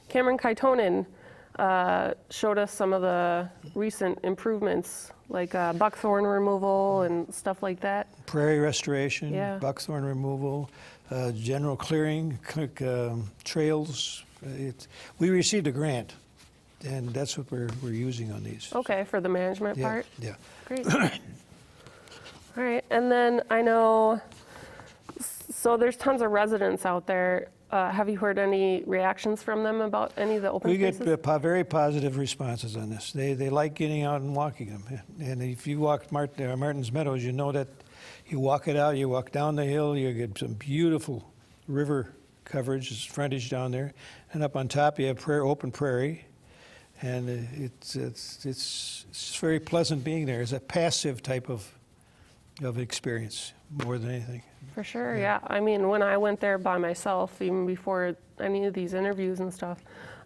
Cameron Kaitonen showed us some of the recent improvements, like buckthorn removal and stuff like that. Prairie restoration, buckthorn removal. General clearing, trails. We received a grant, and that's what we're using on these. Okay, for the management part? Yeah. Great. All right, and then I know, so there's tons of residents out there. Have you heard any reactions from them about any of the open spaces? We get very positive responses on this. They like getting out and walking them. And if you walk Martin's Meadows, you know that you walk it out, you walk down the hill, you get some beautiful river coverage, frontage down there, and up on top you have open prairie, and it's very pleasant being there. It's a passive type of experience more than anything. For sure, yeah. I mean, when I went there by myself, even before any of these interviews and stuff,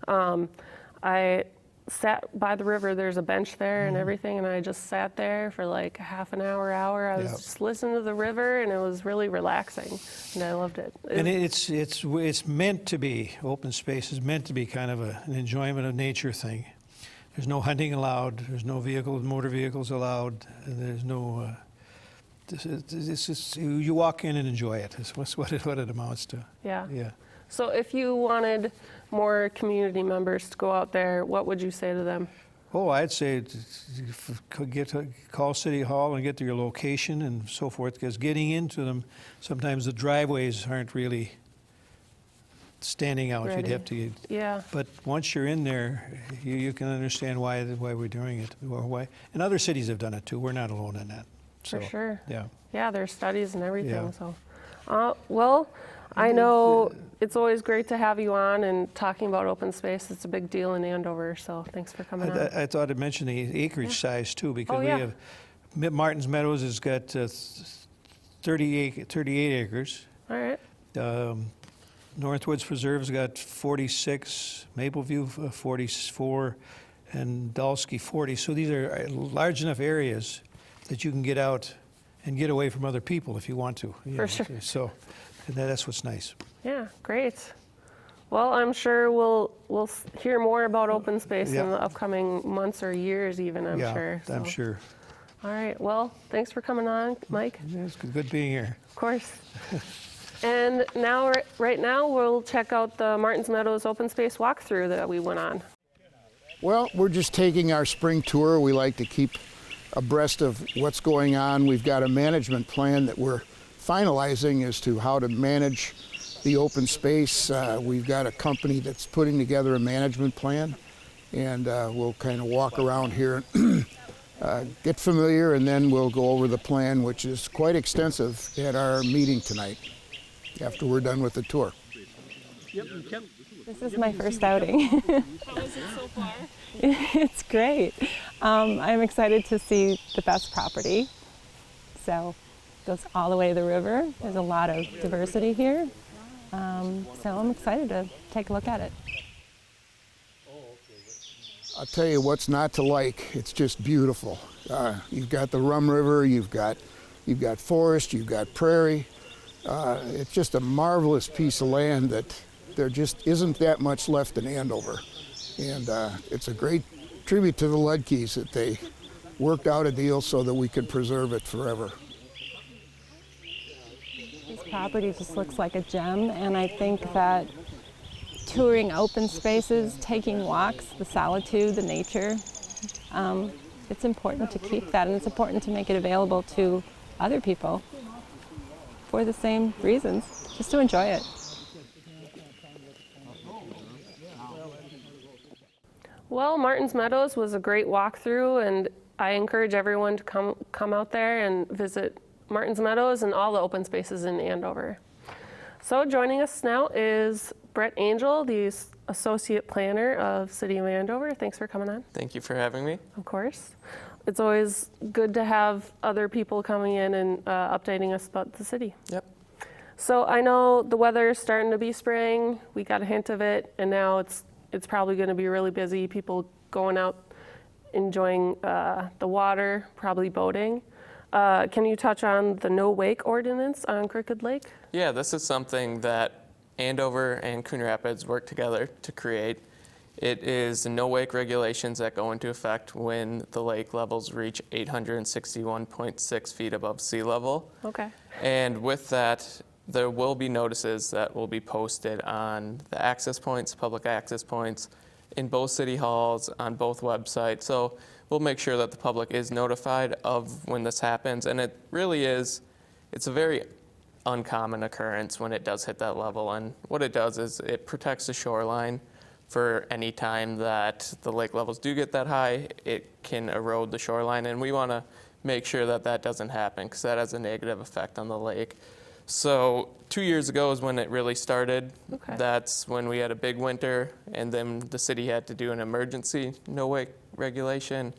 I sat by the river. There's a bench there and everything, and I just sat there for like half an hour. I was just listening to the river, and it was really relaxing, and I loved it. And it's meant to be, open space is meant to be kind of an enjoyment of nature thing. There's no hunting allowed. There's no motor vehicles allowed. There's no. This is you walk in and enjoy it. That's what it amounts to. Yeah. Yeah. So if you wanted more community members to go out there, what would you say to them? Oh, I'd say call City Hall and get to your location and so forth, because getting into them, sometimes the driveways aren't really standing out. Ready. You'd have to. Yeah. But once you're in there, you can understand why we're doing it, or why. And other cities have done it too. We're not alone in that. For sure. Yeah. Yeah, there's studies and everything. Yeah. So, well, I know it's always great to have you on and talking about open space. It's a big deal in Andover, so thanks for coming on. I thought I'd mention the acreage size too, because we have Martin's Meadows has got 38 acres. All right. Northwoods Preserve's got 46, Mapleview 44, and Dalsky 40. So these are large enough areas that you can get out and get away from other people if you want to. For sure. So that's what's nice. Yeah, great. Well, I'm sure we'll hear more about open space in the upcoming months or years even, I'm sure. Yeah, I'm sure. All right, well, thanks for coming on, Mike. Yeah, it's good being here. Of course. And now, right now, we'll check out the Martins Meadows open space walkthrough that we went on. Well, we're just taking our spring tour. We like to keep abreast of what's going on. We've got a management plan that we're finalizing as to how to manage the open space. We've got a company that's putting together a management plan, and we'll kind of walk around here and get familiar, and then we'll go over the plan, which is quite extensive, at our meeting tonight after we're done with the tour. This is my first outing. How is it so far? It's great. I'm excited to see the best property. So it goes all the way to the river. There's a lot of diversity here. So I'm excited to take a look at it. I'll tell you what's not to like. It's just beautiful. You've got the Rum River, you've got forest, you've got prairie. It's just a marvelous piece of land that there just isn't that much left in Andover. And it's a great tribute to the Ludkeys that they worked out a deal so that we could preserve it forever. This property just looks like a gem, and I think that touring open spaces, taking walks, the solitude, the nature, it's important to keep that, and it's important to make it available to other people for the same reasons, just to enjoy it. Well, Martins Meadows was a great walkthrough, and I encourage everyone to come out there and visit Martins Meadows and all the open spaces in Andover. So joining us now is Brett Angell, the Associate Planner of City of Andover. Thanks for coming on. Thank you for having me. Of course. It's always good to have other people coming in and updating us about the city. Yep. So I know the weather's starting to be spring. We got a hint of it, and now it's probably going to be really busy. People going out, enjoying the water, probably boating. Can you touch on the no wake ordinance on Crooked Lake? Yeah, this is something that Andover and Coon Rapids worked together to create. It is no wake regulations that go into effect when the lake levels reach 861.6 feet above sea level. Okay. And with that, there will be notices that will be posted on the access points, public access points, in both city halls, on both websites. So we'll make sure that the public is notified of when this happens. And it really is, it's a very uncommon occurrence when it does hit that level. And what it does is it protects the shoreline for any time that the lake levels do get that high. It can erode the shoreline, and we want to make sure that that doesn't happen because that has a negative effect on the lake. So 2 years ago is when it really started. Okay. That's when we had a big winter, and then the city had to do an emergency no wake regulation.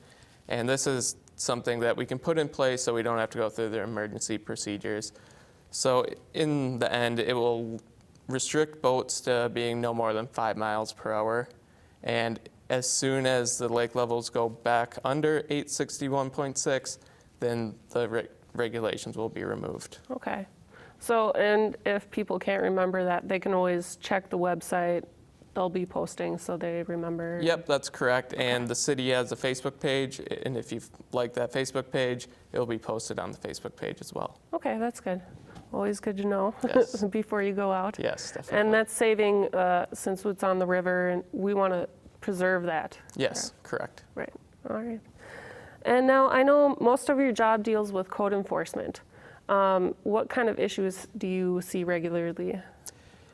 And this is something that we can put in place so we don't have to go through the emergency procedures. So in the end, it will restrict boats to being no more than 5 miles per hour. And As soon as the lake levels go back under 861.6, then the regulations will be removed. Okay. So, and if people can't remember that, they can always check the website. They'll be posting so they remember. Yep, that's correct. Okay. And the city has a Facebook page, and if you like that Facebook page, it'll be posted on the Facebook page as well. Okay, that's good. Always good to know yes. before you go out. Yes, definitely. And that's saving, since it's on the river, and we want to preserve that. Yes, correct. Right, all right. And now I know most of your job deals with code enforcement. What kind of issues do you see regularly?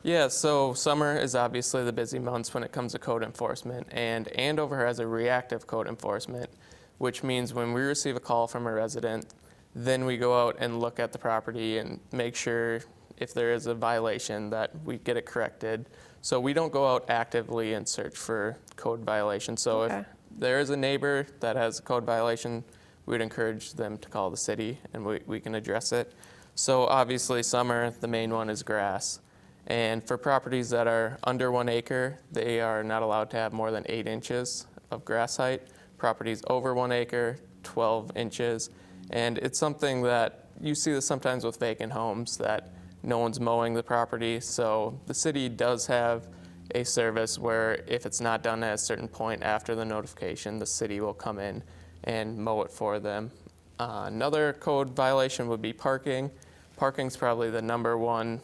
Yeah, so summer is obviously the busy months when it comes to code enforcement, and Andover has a reactive code enforcement, which means when we receive a call from a resident, then we go out and look at the property and make sure if there is a violation that we get it corrected. So we don't go out actively and search for code violations. So if there is a neighbor that has a code violation, we would encourage them to call the city and we can address it. So obviously summer, the main one is grass. And for properties that are under 1 acre, they are not allowed to have more than 8 inches of grass height. Properties over 1 acre, 12 inches. And it's something that you see this sometimes with vacant homes, that no one's mowing the property. So the city does have a service where if it's not done at a certain point after the notification, the city will come in and mow it for them. Another code violation would be parking. Parking's probably the #1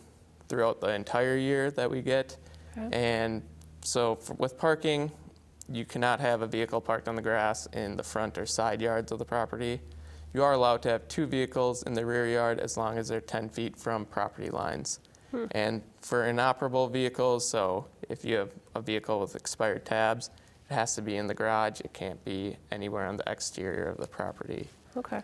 throughout the entire year that we get. Okay. And so with parking, you cannot have a vehicle parked on the grass in the front or side yards of the property. You are allowed to have 2 vehicles in the rear yard as long as they're 10 feet from property lines. And for inoperable vehicles, so if you have a vehicle with expired tabs, it has to be in the garage. It can't be anywhere on the exterior of the property. Okay.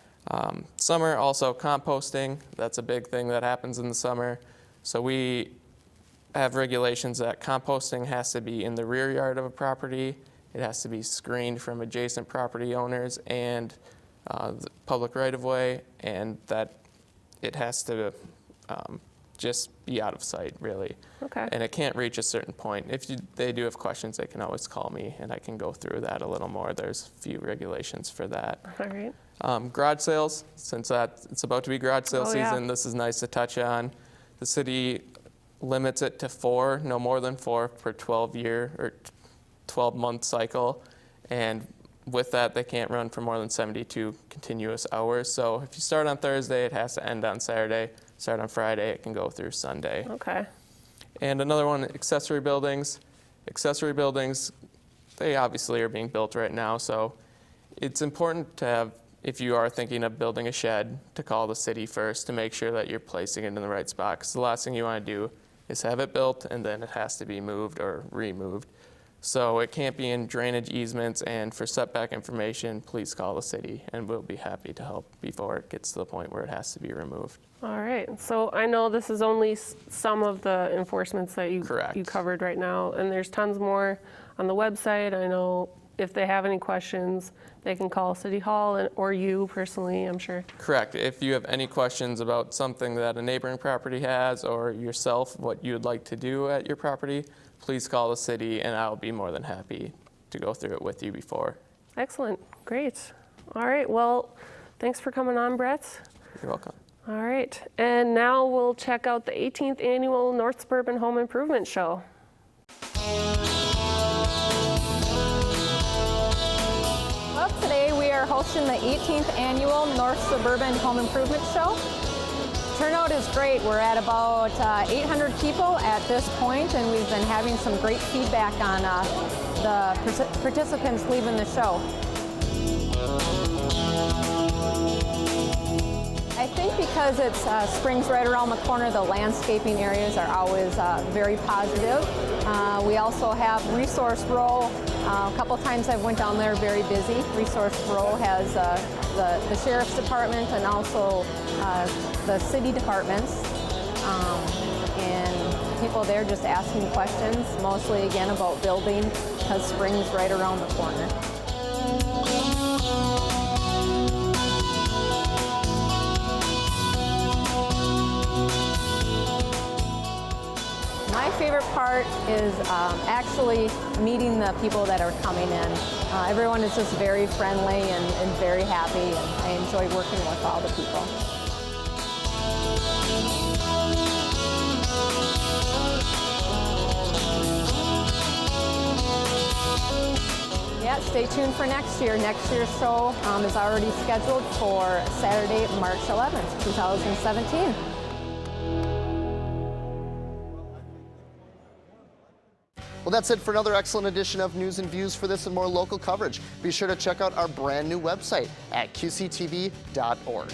Summer, also composting. That's a big thing that happens in the summer. So we have regulations that composting has to be in the rear yard of a property. It has to be screened from adjacent property owners and the public right-of-way, and that it has to just be out of sight, really. Okay. And it can't reach a certain point. If they do have questions, they can always call me, and I can go through that a little more. There's a few regulations for that. All right. Garage sales, since it's about to be garage sale season, this is nice to touch on. The city limits it to 4, no more than 4 per 12-year or 12-month cycle, and with that, they can't run for more than 72 continuous hours. So if you start on Thursday, it has to end on Saturday. Start on Friday, it can go through Sunday. Okay. And another one, accessory buildings. Accessory buildings, they obviously are being built right now, so it's important to have, if you are thinking of building a shed, to call the city first to make sure that you're placing it in the right spot, because the last thing you want to do is have it built and then it has to be moved or removed. So it can't be in drainage easements, and for setback information, please call the city, and we'll be happy to help before it gets to the point where it has to be removed. All right, so I know this is only some of the enforcements that you covered right now, and there's tons more on the website. I know if they have any questions, they can call City Hall or you personally, I'm sure. Correct. If you have any questions about something that a neighboring property has or yourself, what you'd like to do at your property, please call the city and I'll be more than happy to go through it with you before. Excellent. Great. All right. Well, thanks for coming on, Brett. You're welcome. All right. And now we'll check out the 18th Annual North Suburban Home Improvement Show. Well, today we are hosting the 18th Annual North Suburban Home Improvement Show. Turnout is great. We're at about 800 people at this point, and we've been having some great feedback on the participants leaving the show. I think because it's spring's right around the corner, the landscaping areas are always very positive. We also have Resource Row. A couple times I've went down there, very busy. Resource Row has the Sheriff's Department and also the city departments. And people there just asking questions, mostly again about building, because spring's right around the corner. My favorite part is actually meeting the people that are coming in. Everyone is just very friendly and very happy, and I enjoy working with all the people. Yeah, stay tuned for next year. Next year's show is already scheduled for Saturday, March 11th, 2017. Well, that's it for another excellent edition of News and Views. For this and more local coverage, be sure to check out our brand new website at qctv.org.